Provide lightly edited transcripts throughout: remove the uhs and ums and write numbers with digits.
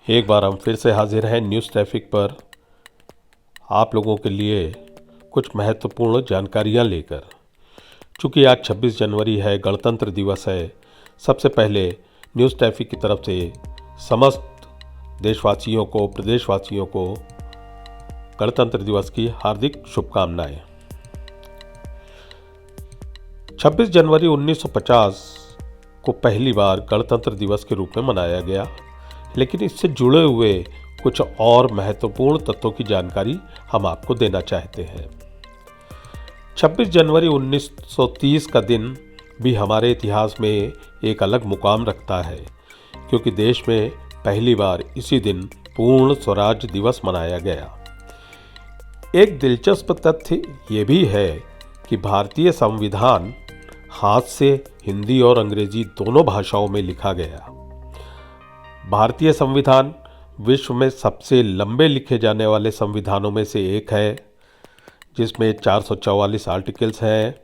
एक बार हम फिर से हाजिर हैं न्यूज़ ट्रैफिक पर आप लोगों के लिए कुछ महत्वपूर्ण जानकारियां लेकर। चूँकि आज 26 जनवरी है, गणतंत्र दिवस है, सबसे पहले न्यूज़ ट्रैफिक की तरफ से समस्त देशवासियों को, प्रदेशवासियों को गणतंत्र दिवस की हार्दिक शुभकामनाएं। 26 जनवरी 1950 को पहली बार गणतंत्र दिवस के रूप में मनाया गया, लेकिन इससे जुड़े हुए कुछ और महत्वपूर्ण तथ्यों की जानकारी हम आपको देना चाहते हैं। 26 जनवरी 1930 का दिन भी हमारे इतिहास में एक अलग मुकाम रखता है, क्योंकि देश में पहली बार इसी दिन पूर्ण स्वराज दिवस मनाया गया। एक दिलचस्प तथ्य ये भी है कि भारतीय संविधान हाथ से हिंदी और अंग्रेजी दोनों भाषाओं में लिखा गया। भारतीय संविधान विश्व में सबसे लंबे लिखे जाने वाले संविधानों में से एक है, जिसमें 444 आर्टिकल्स हैं,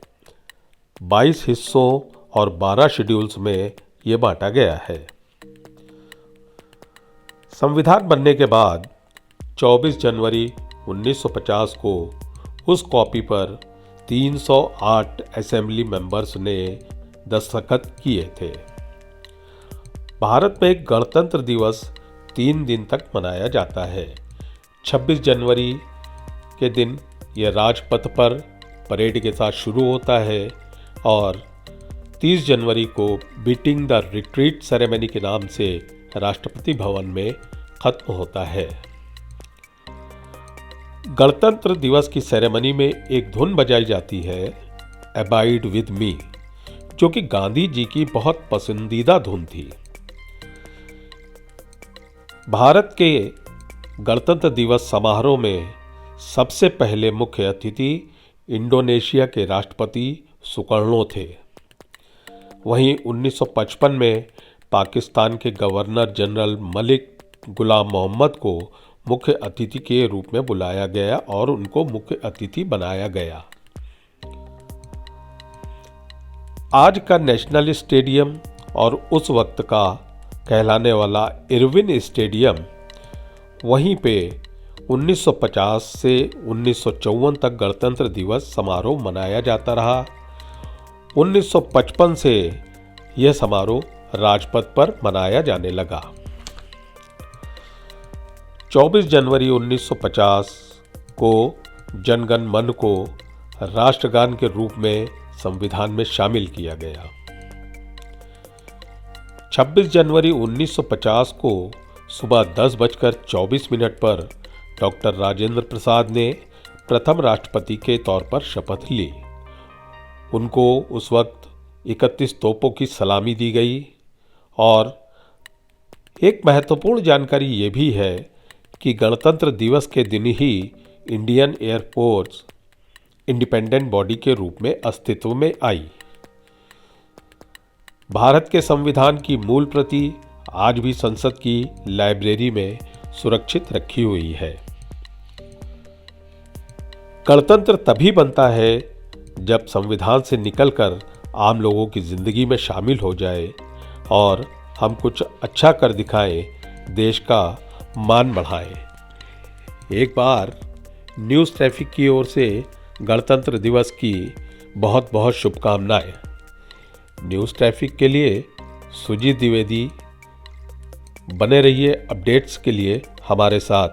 22 हिस्सों और 12 शेड्यूल्स में ये बांटा गया है। संविधान बनने के बाद 24 जनवरी 1950 को उस कॉपी पर 308 असेंबली मेंबर्स ने दस्तखत किए थे। भारत में गणतंत्र दिवस 3 दिन तक मनाया जाता है। 26 जनवरी के दिन यह राजपथ पर परेड के साथ शुरू होता है और 30 जनवरी को बीटिंग द रिट्रीट सेरेमनी के नाम से राष्ट्रपति भवन में खत्म होता है। गणतंत्र दिवस की सेरेमनी में एक धुन बजाई जाती है, अबाइड विद मी, जो कि गांधी जी की बहुत पसंदीदा धुन थी। भारत के गणतंत्र दिवस समारोह में सबसे पहले मुख्य अतिथि इंडोनेशिया के राष्ट्रपति सुकर्णो थे। वहीं 1955 में पाकिस्तान के गवर्नर जनरल मलिक गुलाम मोहम्मद को मुख्य अतिथि के रूप में बुलाया गया और उनको मुख्य अतिथि बनाया गया। आज का नेशनल स्टेडियम और उस वक्त का कहलाने वाला इरविन स्टेडियम, वहीं पे 1950 से 1954 तक गणतंत्र दिवस समारोह मनाया जाता रहा। 1955 से यह समारोह राजपथ पर मनाया जाने लगा। 24 जनवरी 1950 को जनगण मन को राष्ट्रगान के रूप में संविधान में शामिल किया गया। 26 जनवरी 1950 को सुबह 10:24 पर डॉक्टर राजेंद्र प्रसाद ने प्रथम राष्ट्रपति के तौर पर शपथ ली। उनको उस वक्त 31 तोपों की सलामी दी गई। और एक महत्वपूर्ण जानकारी ये भी है कि गणतंत्र दिवस के दिन ही इंडियन एयरफोर्स इंडिपेंडेंट बॉडी के रूप में अस्तित्व में आई। भारत के संविधान की मूल प्रति आज भी संसद की लाइब्रेरी में सुरक्षित रखी हुई है। गणतंत्र तभी बनता है जब संविधान से निकलकर आम लोगों की जिंदगी में शामिल हो जाए और हम कुछ अच्छा कर दिखाएं, देश का मान बढ़ाएं। एक बार न्यूज़ ट्रैफिक की ओर से गणतंत्र दिवस की बहुत बहुत शुभकामनाएं। न्यूज़ ट्रैफिक के लिए सुजीत द्विवेदी। बने रहिए अपडेट्स के लिए हमारे साथ।